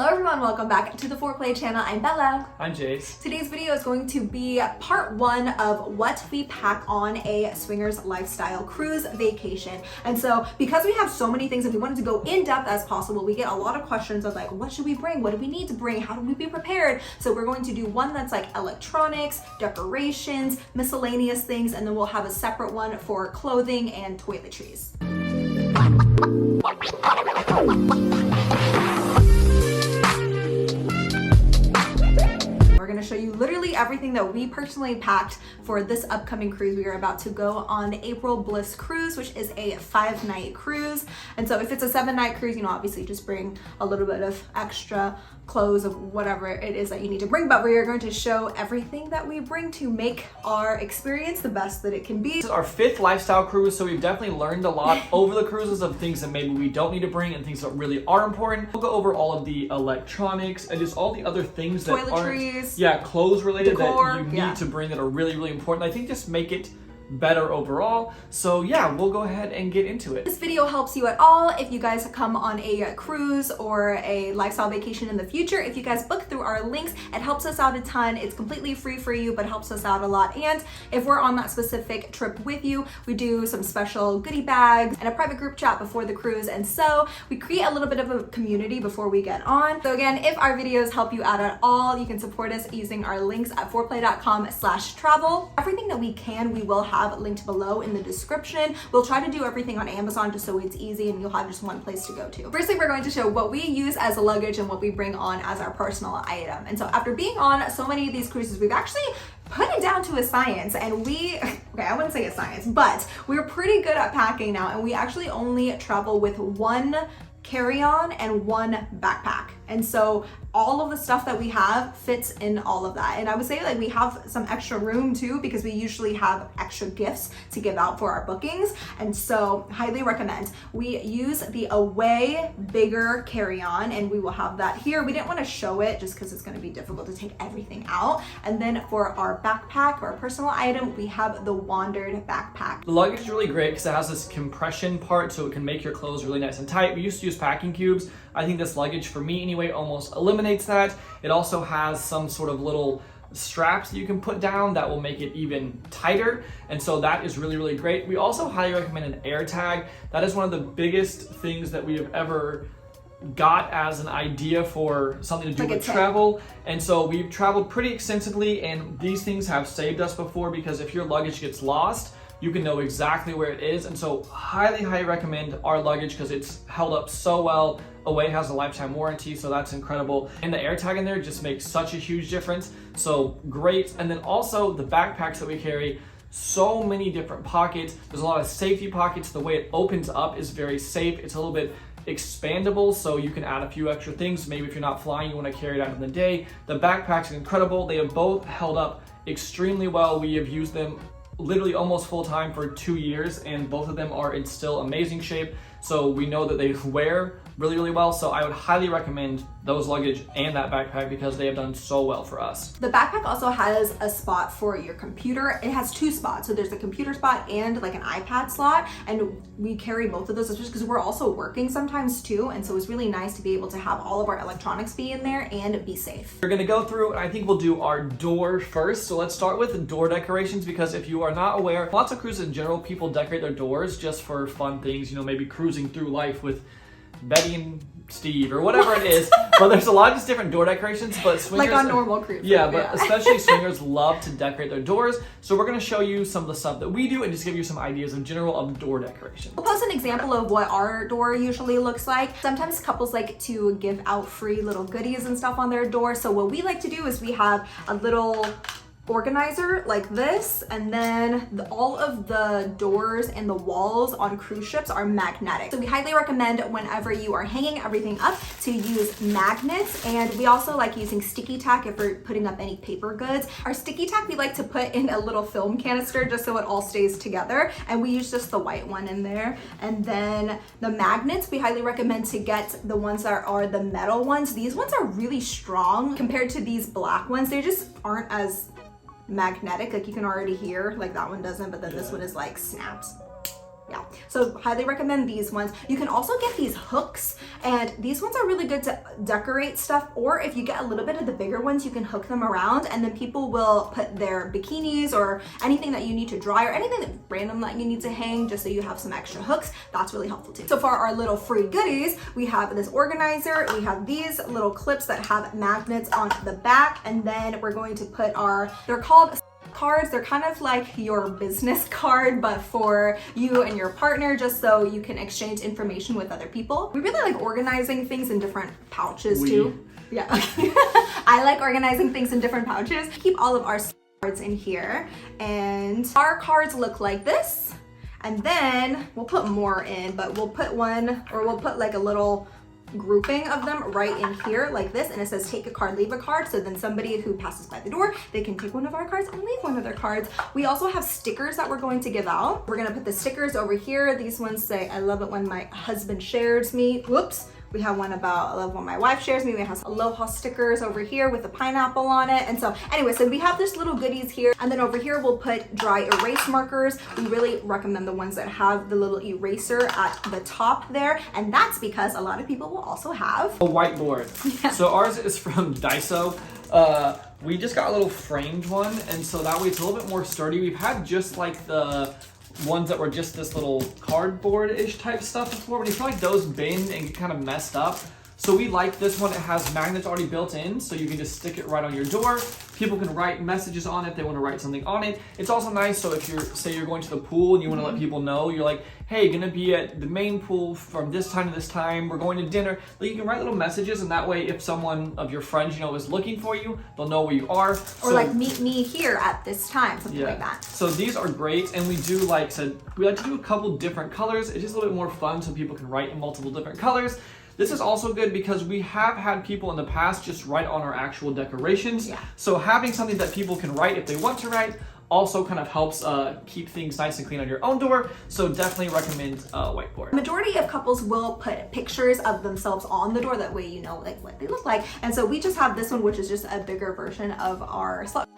Hello everyone, welcome back to the Foreplay channel. I'm Bella. I'm Jase. Today's video is going to be part one of what we pack on a swingers lifestyle cruise vacation. And so because we have so many things and we wanted to go in depth as possible, we get a lot of questions of like, what should we bring? What do we need to bring? How do we be prepared? So we're going to do one that's like electronics, decorations, miscellaneous things, and then we'll have a separate one for clothing and toiletries. We're going to show you literally everything that we personally packed for this upcoming cruise. We are about to go on the April Bliss cruise, which is a 5-night cruise. And so if it's a 7-night cruise, you know, obviously just bring a little bit of extra clothes of whatever it is that you need to bring, but we are going to show everything that we bring to make our experience the best that it can be. This is our 5th lifestyle cruise, so we've definitely learned a lot over the cruises of things that maybe we don't need to bring and things that really are important. We'll go over all of the electronics and just all the other things that Toiletries, aren't, clothes related decor, that you need to bring that are really, really important. I think just make it better overall. So yeah, we'll go ahead and get into it. This video helps you at all if you guys come on a cruise or a lifestyle vacation in the future. If you guys book through our links, it helps us out a ton. It's completely free for you, but helps us out a lot. And if we're on that specific trip with you, we do some special goodie bags and a private group chat before the cruise. And so we create a little bit of a community before we get on. So again, if our videos help you out at all, you can support us using our links at foreplay.com/travel. Everything that we can, we will have linked below in the description. We'll try to do everything on Amazon just so it's easy and you'll have just one place to go to. Firstly, we're going to show what we use as luggage and what we bring on as our personal item. And so after being on so many of these cruises, we've actually put it down to a science, and okay, I wouldn't say a science, but we're pretty good at packing now, and we actually only travel with one carry-on and one backpack. And so all of the stuff that we have fits in all of that. And I would say like we have some extra room too, because we usually have extra gifts to give out for our bookings. And so highly recommend. We use the Away bigger carry-on, and we will have that here. We didn't want to show it just because it's going to be difficult to take everything out. And then for our backpack or our personal item, we have the Wandered backpack. The luggage is really great because it has this compression part, so it can make your clothes really nice and tight. We used to use packing cubes. I think this luggage, for me anyway, almost eliminates that. It also has some sort of little straps that you can put down that will make it even tighter, and so that is really, really great. We also highly recommend an AirTag. That is one of the biggest things that we have ever got as an idea for something to do with travel. And so we've traveled pretty extensively, and these things have saved us before, because if your luggage gets lost, you can know exactly where it is. And so highly recommend our luggage because it's held up so well. Away has a lifetime warranty, so that's incredible. And the AirTag in there just makes such a huge difference. So great. And then also the backpacks that we carry, so many different pockets. There's a lot of safety pockets. The way it opens up is very safe. It's a little bit expandable, so you can add a few extra things. Maybe if you're not flying, you want to carry it out in the day. The backpacks are incredible. They have both held up extremely well. We have used them literally almost full time for 2 years, and both of them are in still amazing shape. So we know that they wear really, really well. So I would highly recommend those luggage and that backpack because they have done so well for us. The backpack also has a spot for your computer. It has 2 spots. So there's the computer spot and like an iPad slot. And we carry both of those, especially because we're also working sometimes too. And so it's really nice to be able to have all of our electronics be in there and be safe. We're gonna go through, and I think we'll do our door first. So let's start with door decorations, because if you are not aware, lots of cruises in general, people decorate their doors just for fun things, you know, maybe cruising through life with Betty and Steve or whatever it is. But there's a lot of just different door decorations, but swingers, like on normal cruises. Yeah, but especially swingers love to decorate their doors. So we're going to show you some of the stuff that we do and just give you some ideas in general of door decoration. We'll post an example of what our door usually looks like. Sometimes couples like to give out free little goodies and stuff on their door. So what we like to do is we have a little organizer like this, and then all of the doors and the walls on cruise ships are magnetic. So we highly recommend whenever you are hanging everything up to use magnets. And we also like using sticky tack if we're putting up any paper goods. Our sticky tack we like to put in a little film canister just so it all stays together, and we use just the white one in there. And then the magnets, we highly recommend to get the ones that are the metal ones. These ones are really strong compared to these black ones. They just aren't as magnetic. Like you can already hear, like that one doesn't, but then this one is like snaps. Yeah, so highly recommend these ones. You can also get these hooks, and these ones are really good to decorate stuff, or if you get a little bit of the bigger ones, you can hook them around, and then people will put their bikinis or anything that you need to dry or anything that random that you need to hang, just so you have some extra hooks. That's really helpful too. So for our little free goodies, we have this organizer, we have these little clips that have magnets on the back, and then we're going to put they're called cards. They're kind of like your business card, but for you and your partner, just so you can exchange information with other people. We really like organizing things in different pouches too. Yeah. I like organizing things in different pouches. Keep all of our cards in here, and our cards look like this. And then we'll put more in, but we'll put like a little grouping of them right in here like this, and it says take a card, leave a card, so then somebody who passes by the door, they can take one of our cards and leave one of their cards. We also have stickers that we're going to give out. We're gonna put the stickers over here. These ones say I love it when my husband shares me. Whoops. We have one about I love when my wife shares me. We have aloha stickers over here with a pineapple on it. And so anyway, so we have this little goodies here. And then over here, we'll put dry erase markers. We really recommend the ones that have the little eraser at the top there. And that's because a lot of people will also have a whiteboard. Yeah. So ours is from Daiso. We just got a little framed one. And so that way it's a little bit more sturdy. We've had just like the ones that were just this little cardboard-ish type stuff before, but you feel like those bend and get kind of messed up. So we like this one. It has magnets already built in, so you can just stick it right on your door. People can write messages on it if they want to write something on it. It's also nice, so if you're going to the pool and you want to let people know, you're like, hey, gonna be at the main pool from this time to this time, we're going to dinner. But you can write little messages, and that way if someone of your friends, is looking for you, they'll know where you are. Or like, meet me here at this time, something like that. So these are great, and we like to do a couple different colors. It's just a little bit more fun so people can write in multiple different colors. This is also good because we have had people in the past just write on our actual decorations. Yeah. So having something that people can write if they want to write also kind of helps keep things nice and clean on your own door. So definitely recommend whiteboard. Majority of couples will put pictures of themselves on the door. That way you know like what they look like. And so we just have this one, which is just a bigger version of our slot.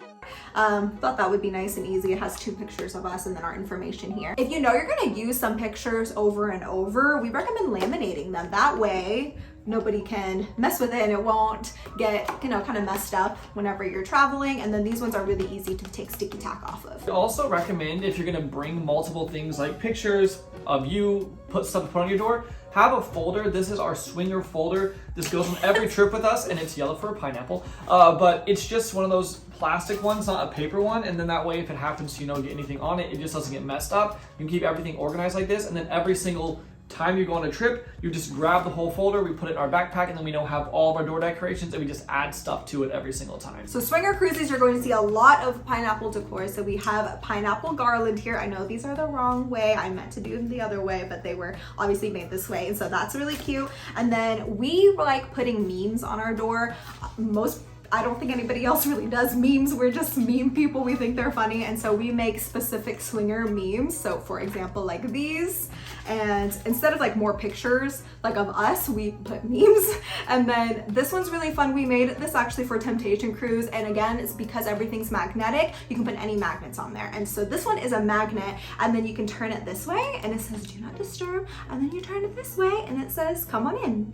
Thought that would be nice and easy. It has 2 pictures of us and then our information here. If you know you're going to use some pictures over and over, we recommend laminating them. That way nobody can mess with it and it won't get, kind of messed up whenever you're traveling. And then these ones are really easy to take sticky tack off of. I also recommend if you're going to bring multiple things like pictures of you, put stuff to put on your door, have a folder. This is our swinger folder. This goes on every trip with us, and it's yellow for a pineapple. But it's just one of those plastic ones, not a paper one. And then that way, if it happens to, get anything on it, it just doesn't get messed up. You can keep everything organized like this, and then every single time you go on a trip, you just grab the whole folder, we put it in our backpack, and then we have all of our door decorations, and we just add stuff to it every single time. So swinger cruises, you're going to see a lot of pineapple decor. So we have a pineapple garland here. I know these are the wrong way. I meant to do them the other way, but they were obviously made this way. And so that's really cute. And then we like putting memes on our door. I don't think anybody else really does memes. We're just meme people. We think they're funny. And so we make specific swinger memes. So for example, like these, and instead of like more pictures like of us, we put memes. And then this one's really fun. We made this actually for Temptation Cruise. And again, it's because everything's magnetic. You can put any magnets on there. And so this one is a magnet, and then you can turn it this way and it says do not disturb. And then you turn it this way and it says come on in.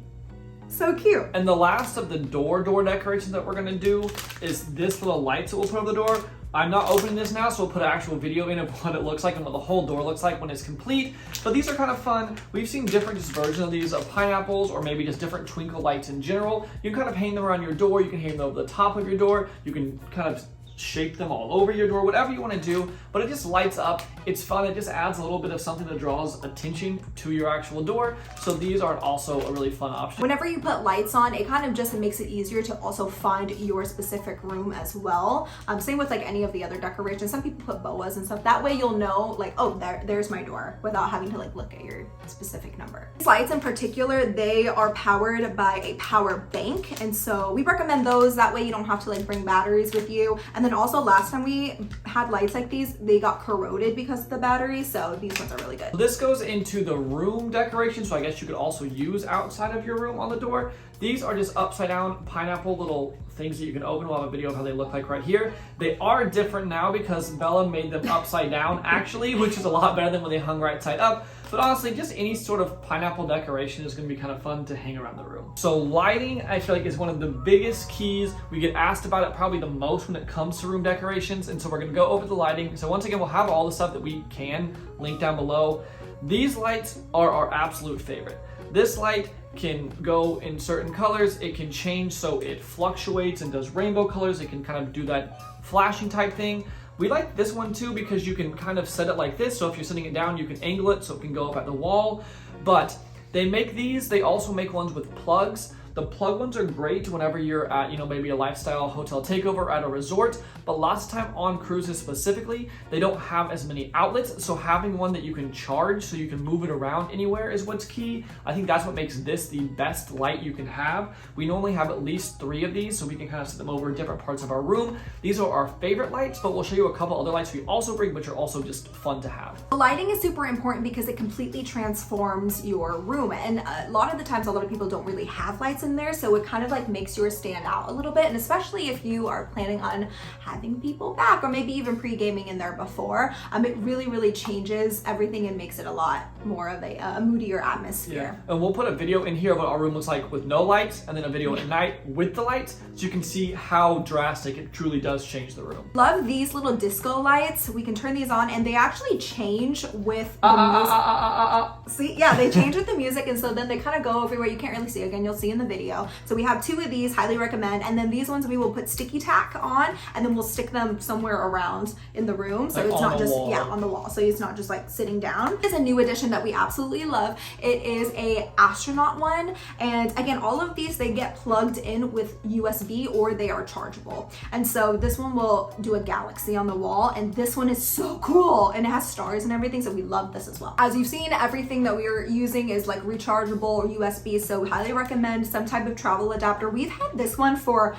So cute. And the last of the door decorations that we're gonna do is this little lights that we'll put on the door. I'm not opening this now, so we'll put an actual video in of what it looks like and what the whole door looks like when it's complete. But these are kind of fun. We've seen different just versions of these of pineapples, or maybe just different twinkle lights in general. You can kind of hang them around your door. You can hang them over the top of your door. You can kind of shape them all over your door, whatever you want to do, but it just lights up. It's fun. It just adds a little bit of something that draws attention to your actual door. So these are also a really fun option. Whenever you put lights on, it kind of just makes it easier to also find your specific room as well. Same with like any of the other decorations. Some people put boas and stuff. That way you'll know like, oh, there's my door, without having to like look at your specific number. These lights in particular, they are powered by a power bank. And so we recommend those. That way you don't have to like bring batteries with you. And then then also last time we had lights like these, they got corroded because of the battery, so these ones are really good. This goes into the room decoration, so I guess you could also use outside of your room on the door. These are just upside down pineapple little things that you can open. We'll have a video of how they look like right here. They are different now because Bella made them upside down actually, which is a lot better than when they hung right side up. But honestly, just any sort of pineapple decoration is going to be kind of fun to hang around the room. So lighting, I feel like, is one of the biggest keys. We get asked about it probably the most when it comes to room decorations, and so we're going to go over the lighting. So once again, we'll have all the stuff that we can link down below. These lights are our absolute favorite. This light can go in certain colors. It can change so it fluctuates and does rainbow colors. It can kind of do that flashing type thing. We like this one too because you can kind of set it like this. So if you're sitting it down, you can angle it so it can go up at the wall. But they make these, they also make ones with plugs. The plug ones are great whenever you're at, maybe a lifestyle hotel takeover at a resort, but lots of time on cruises specifically, they don't have as many outlets, so having one that you can charge so you can move it around anywhere is what's key. I think that's what makes this the best light you can have. We normally have at least 3 of these, so we can kind of set them over different parts of our room. These are our favorite lights, but we'll show you a couple other lights we also bring, which are also just fun to have. The lighting is super important because it completely transforms your room, and a lot of the times a lot of people don't really have lights in there, so it kind of like makes yours stand out a little bit. And especially if you are planning on having people back or maybe even pre-gaming in there before, it really changes everything and makes it a lot more of a moodier atmosphere. Yeah. And we'll put a video in here of what our room looks like with no lights, and then a video at night with the lights, so you can see how drastic it truly does change the room. Love these little disco lights. We can turn these on and they actually change with the music. See, yeah, they change with the music, and so then they kind of go everywhere. You can't really see. Again, you'll see in the video. So we have 2 of these, highly recommend. And then these ones we will put sticky tack on, and then we'll stick them somewhere around in the room. So like it's not just, wall. on the wall. So it's not just like sitting down. It's a new addition that we absolutely love. It is a astronaut one. And again, all of these, they get plugged in with USB or they are chargeable. And so this one will do a galaxy on the wall. And this one is so cool. And it has stars and everything. So we love this as well. As you've seen, everything that we are using is like rechargeable or USB. So we highly recommend some type of travel adapter. We've had this one for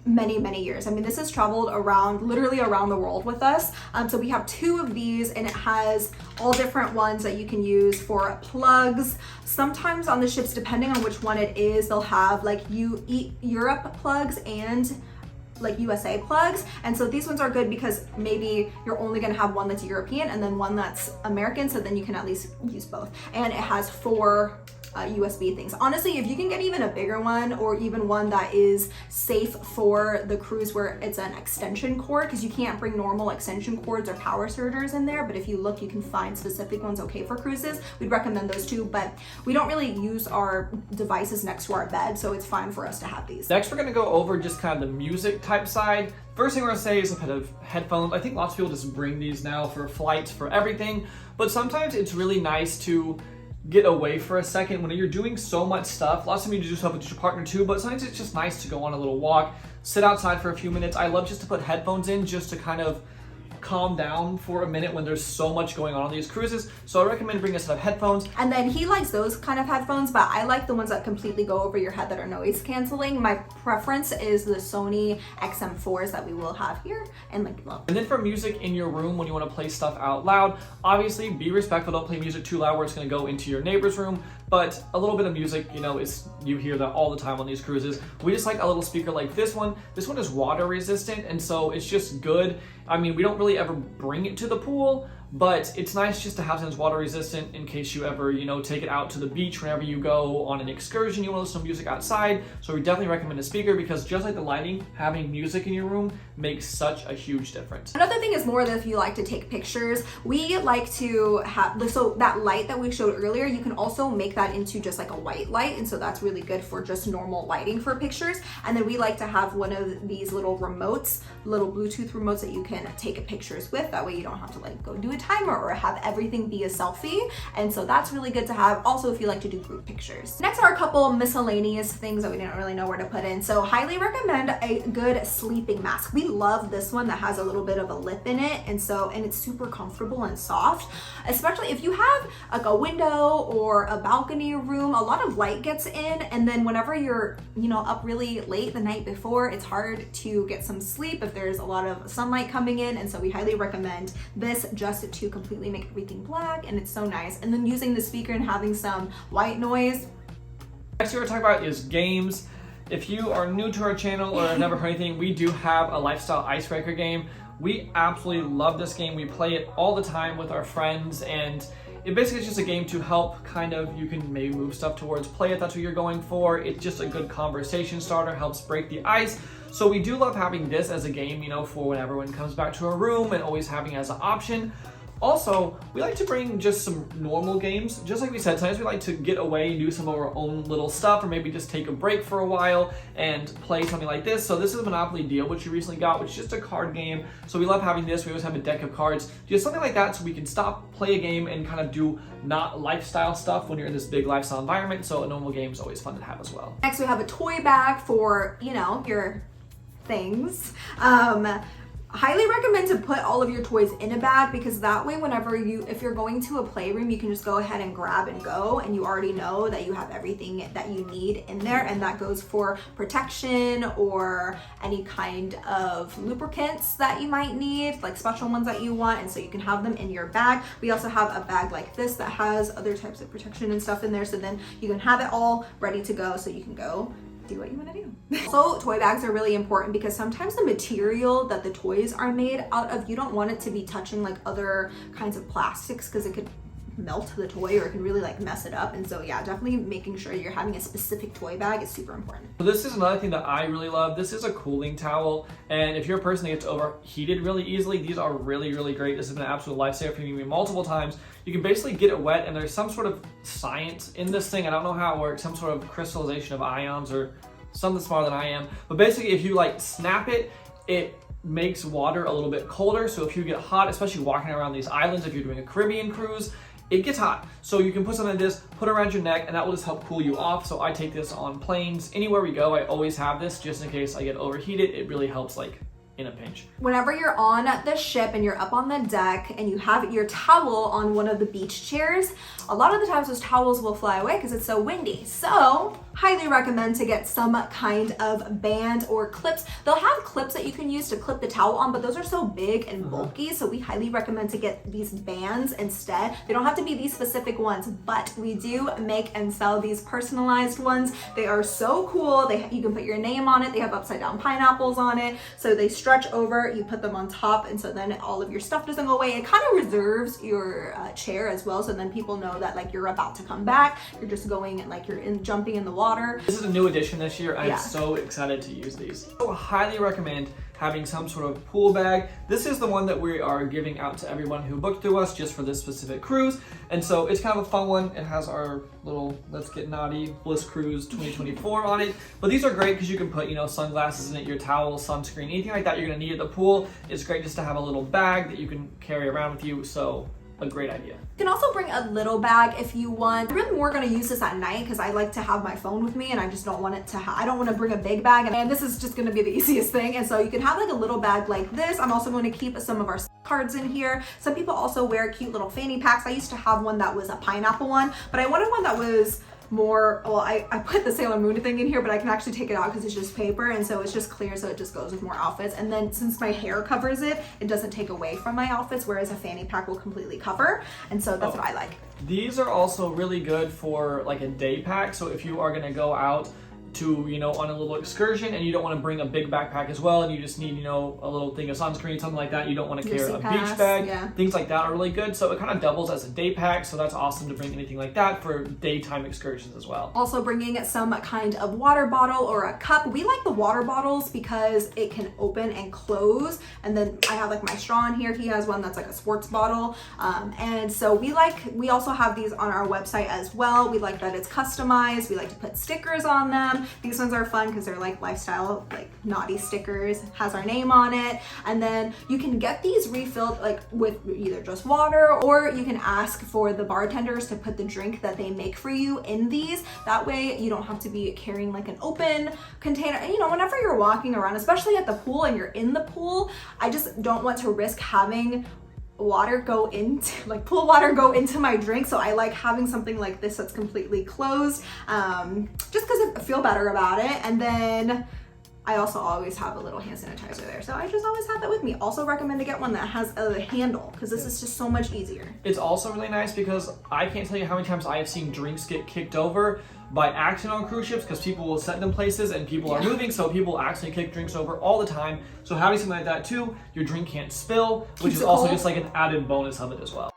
many years. I mean, this has traveled literally around the world with us. So we have 2 of these, and it has all different ones that you can use for plugs. Sometimes on the ships, depending on which one it is, they'll have like Europe plugs and like USA plugs. And so these ones are good because maybe you're only going to have one that's European and then one that's American, so then you can at least use both. And it has 4 USB things. Honestly, if you can get even a bigger one, or even one that is safe for the cruise where it's an extension cord, because you can't bring normal extension cords or power surgers in there, but if you look, you can find specific ones okay for cruises. We'd recommend those too, but we don't really use our devices next to our bed, so it's fine for us to have these. Next, we're going to go over just kind of the music type side. First thing we're going to say is a bit of headphones. I think lots of people just bring these now for flights, for everything, but sometimes it's really nice to get away for a second when you're doing so much stuff. Lots of times you do stuff with your partner too, but sometimes it's just nice to go on a little walk, sit outside for a few minutes. I love just to put headphones in just to kind of calm down for a minute when there's so much going on these cruises. So I recommend bringing a set of headphones. And then he likes those kind of headphones, but I like the ones that completely go over your head that are noise canceling. My preference is the Sony XM4s that we will have here and like love. And then for music in your room, when you want to play stuff out loud, obviously be respectful. Don't play music too loud where it's going to go into your neighbor's room. But a little bit of music, you hear that all the time on these cruises. We just like a little speaker like this one. This one is water resistant, and so it's just good. I mean, we don't really ever bring it to the pool, but it's nice just to have something that's water resistant in case you ever, take it out to the beach whenever you go on an excursion, you want to listen to music outside. So we definitely recommend a speaker, because just like the lighting, having music in your room makes such a huge difference. Another thing is more that if you like to take pictures, we like to have, so that light that we showed earlier, you can also make that into just like a white light. And so that's really good for just normal lighting for pictures. And then we like to have one of these little remotes, little Bluetooth remotes that you can take pictures with. That way you don't have to like go do a timer or have everything be a selfie. And so that's really good to have. Also, if you like to do group pictures. Next are a couple miscellaneous things that we didn't really know where to put in. So highly recommend a good sleeping mask. We love this one that has a little bit of a lip in it. And it's super comfortable and soft, especially if you have like a window or a balcony room. A lot of light gets in, and then whenever you're, up really late the night before, it's hard to get some sleep if there's a lot of sunlight coming in. And so we highly recommend this just to completely make everything black, and it's so nice. And then using the speaker and having some white noise. Next thing we're talking about is games. If you are new to our channel or have never heard anything, we do have a lifestyle icebreaker game. We absolutely love this game. We play it all the time with our friends, and it basically is just a game to help you can maybe move stuff towards play if that's what you're going for. It's just a good conversation starter, helps break the ice. So we do love having this as a game, for when everyone comes back to a room, and always having it as an option. Also, we like to bring just some normal games. Just like we said, sometimes we like to get away and do some of our own little stuff, or maybe just take a break for a while and play something like this. So this is Monopoly Deal, which we recently got, which is just a card game. So we love having this. We always have a deck of cards. Just something like that so we can stop, play a game, and kind of do not lifestyle stuff when you're in this big lifestyle environment. So a normal game is always fun to have as well. Next, we have a toy bag for, your things. Highly recommend to put all of your toys in a bag, because that way if you're going to a playroom, you can just go ahead and grab and go, and you already know that you have everything that you need in there. And that goes for protection or any kind of lubricants that you might need, like special ones that you want, and so you can have them in your bag. We also have a bag like this that has other types of protection and stuff in there, so then you can have it all ready to go, so you can go do what you want to do. So toy bags are really important, because sometimes the material that the toys are made out of, you don't want it to be touching like other kinds of plastics, because it could melt the toy, or it can really mess it up. And so yeah, definitely making sure you're having a specific toy bag is super important. So this is another thing that I really love. This is a cooling towel, and if you're a person that gets overheated really easily, these are really, really great. This has been an absolute lifesaver for me multiple times. You can basically get it wet, and there's some sort of science in this thing. I don't know how it works, some sort of crystallization of ions or something smarter than I am. But basically, if you snap it, it makes water a little bit colder. So if you get hot, especially walking around these islands, if you're doing a Caribbean cruise, it gets hot. So you can put something like this, put it around your neck, and that will just help cool you off. So I take this on planes. Anywhere we go, I always have this just in case I get overheated. It really helps in a pinch. Whenever you're on the ship and you're up on the deck and you have your towel on one of the beach chairs, a lot of the times those towels will fly away because it's so windy. So highly recommend to get some kind of band or clips. They'll have clips that you can use to clip the towel on, but those are so big and bulky, so we highly recommend to get these bands instead. They don't have to be these specific ones, but we do make and sell these personalized ones. They are so cool. You can put your name on it. They have upside down pineapples on it, so they stretch over, you put them on top, and so then all of your stuff doesn't go away. It kind of reserves your chair as well, so then people know that you're about to come back. You're just going jumping in the water. This is a new addition this year. I'm so excited to use these. So I highly recommend having some sort of pool bag. This is the one that we are giving out to everyone who booked through us just for this specific cruise. And so it's kind of a fun one. It has our little Let's Get Naughty Bliss Cruise 2024 on it. But these are great because you can put, sunglasses in it, your towel, sunscreen, anything like that you're gonna need at the pool. It's great just to have a little bag that you can carry around with you. So a great idea. You can also bring a little bag if you want. I'm really more gonna use this at night because I like to have my phone with me, and I just don't want it to I don't want to bring a big bag, and this is just gonna be the easiest thing. And so you can have a little bag like this. I'm also going to keep some of our cards in here. Some people also wear cute little fanny packs. I used to have one that was a pineapple one, but I wanted one that was more, I put the Sailor Moon thing in here, but I can actually take it out because it's just paper, and so it's just clear, so it just goes with more outfits. And then since my hair covers it, it doesn't take away from my outfits, whereas a fanny pack will completely cover, and so that's what I like. These are also really good for a day pack, so if you are going to go out to, on a little excursion and you don't want to bring a big backpack as well, and you just need, a little thing of sunscreen, something like that. You don't want to carry a beach bag. Things like that are really good. So it kind of doubles as a day pack. So that's awesome to bring anything like that for daytime excursions as well. Also bringing some kind of water bottle or a cup. We like the water bottles because it can open and close. And then I have my straw in here. He has one that's a sports bottle. And so we also have these on our website as well. We like that it's customized. We like to put stickers on them. These ones are fun because they're like lifestyle, like naughty stickers, has our name on it. And then you can get these refilled like with either just water, or you can ask for the bartenders to put the drink that they make for you in these. That way you don't have to be carrying like an open container. And you know, whenever you're walking around, especially at the pool and you're in the pool, I just don't want to risk having water go into, like pool water go into my drink. So I like having something like this that's completely closed, just because I feel better about it. And then I also always have a little hand sanitizer there. So I just always have that with me. Also recommend to get one that has a handle, because this is just so much easier. It's also really nice because I can't tell you how many times I have seen drinks get kicked over by accident on cruise ships, because people will set them places and people are moving, so people accidentally kick drinks over all the time. So having something like that too, your drink can't spill, which is also just like an added bonus of it as well.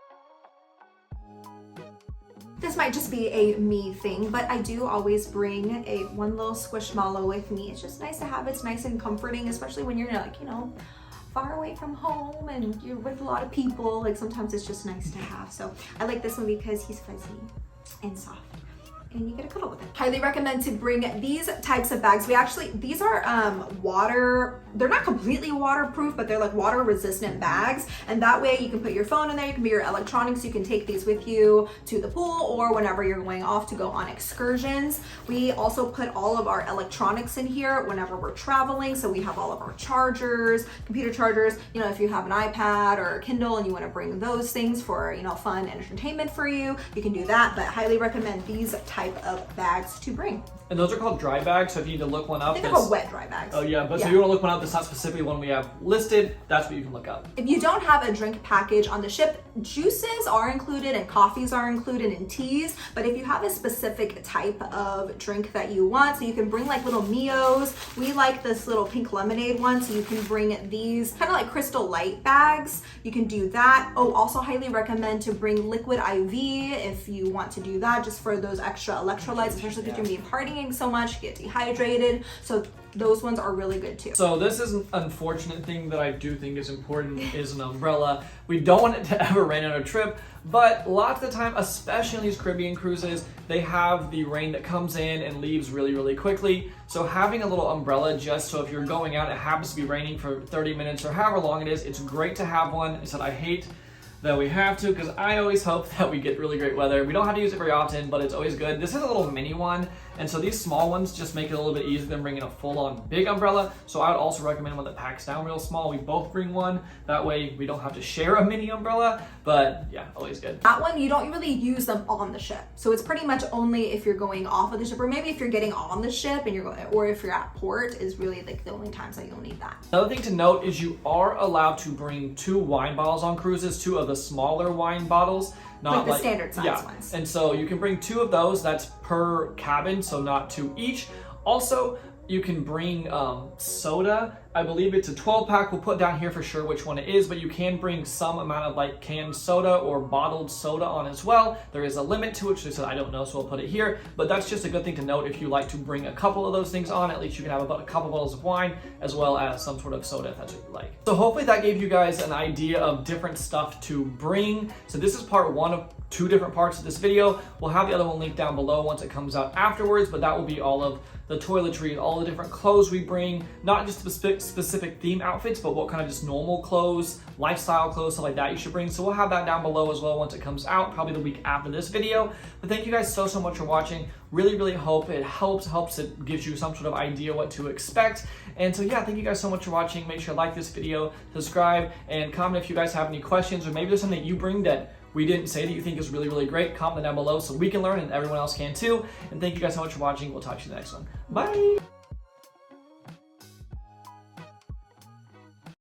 This might just be a me thing, but I do always bring one little squishmallow with me. It's just nice to have. It's nice and comforting, especially when you're like, you know, far away from home and you're with a lot of people. Like sometimes it's just nice to have. So I like this one because he's fuzzy and soft, and you get a cuddle with it. Highly recommend to bring these types of bags. These are water, they're not completely waterproof, but they're like water resistant bags. And that way you can put your phone in there, you can put your electronics, you can take these with you to the pool or whenever you're going off to go on excursions. We also put all of our electronics in here whenever we're traveling. So we have all of our chargers, computer chargers, you know, if you have an iPad or a Kindle and you want to bring those things for, you know, fun and entertainment for you, you can do that. But highly recommend these type of bags to bring. And those are called dry bags, so if you need to look one up. I think they're called wet dry bags. Oh yeah, but so you want to look one up that's not specifically one we have listed, that's what you can look up. If you don't have a drink package on the ship, juices are included and coffees are included and teas, but if you have a specific type of drink that you want, so you can bring like little Mios. We like this little pink lemonade one, so you can bring these kind of like Crystal Light bags. You can do that. Oh, also highly recommend to bring liquid IV if you want to do that, just for those extra electrolytes, especially because you're gonna be partying so much, get dehydrated. So those ones are really good too. So this is an unfortunate thing that I do think is important is an umbrella. We don't want it to ever rain on a trip, but lots of the time, especially on these Caribbean cruises, they have the rain that comes in and leaves really, really quickly. So having a little umbrella, just so if you're going out, it happens to be raining for 30 minutes or however long it is, it's great to have one. I said I hate that we have to, because I always hope that we get really great weather. We don't have to use it very often, but it's always good. This is a little mini one, and so these small ones just make it a little bit easier than bringing a full-on big umbrella. So I would also recommend one that packs down real small. We both bring one. That way we don't have to share a mini umbrella, but yeah, always good. That one, you don't really use them on the ship. So it's pretty much only if you're going off of the ship, or maybe if you're getting on the ship and you're going, or if you're at port is really like the only times that you'll need that. Another thing to note is you are allowed to bring 2 wine bottles on cruises, 2 of the smaller wine bottles. Not like the standard size ones. And so you can bring 2 of those, that's per cabin, so not 2 each. Also, you can bring soda. I believe it's a 12-pack. We'll put down here for sure which one it is, but you can bring some amount of like canned soda or bottled soda on as well. There is a limit to it, so I said I don't know, so we'll put it here. But that's just a good thing to note. If you like to bring a couple of those things on, at least you can have about a couple bottles of wine as well as some sort of soda if that's what you like. So hopefully that gave you guys an idea of different stuff to bring. So this is part 1 of 2 different parts of this video. We'll have the other one linked down below once it comes out afterwards, but that will be all of the toiletries, all the different clothes we bring, not just specific theme outfits, but what kind of just normal clothes, lifestyle clothes, stuff like that you should bring. So we'll have that down below as well once it comes out, probably the week after this video. But thank you guys so much for watching. Really, really hope it helps. It gives you some sort of idea what to expect. And so yeah, thank you guys so much for watching. Make sure to like this video, subscribe, and comment if you guys have any questions, or maybe there's something that you bring that we didn't say that you think is really, really great. Comment down below so we can learn and everyone else can too. And thank you guys so much for watching. We'll talk to you in the next one. Bye.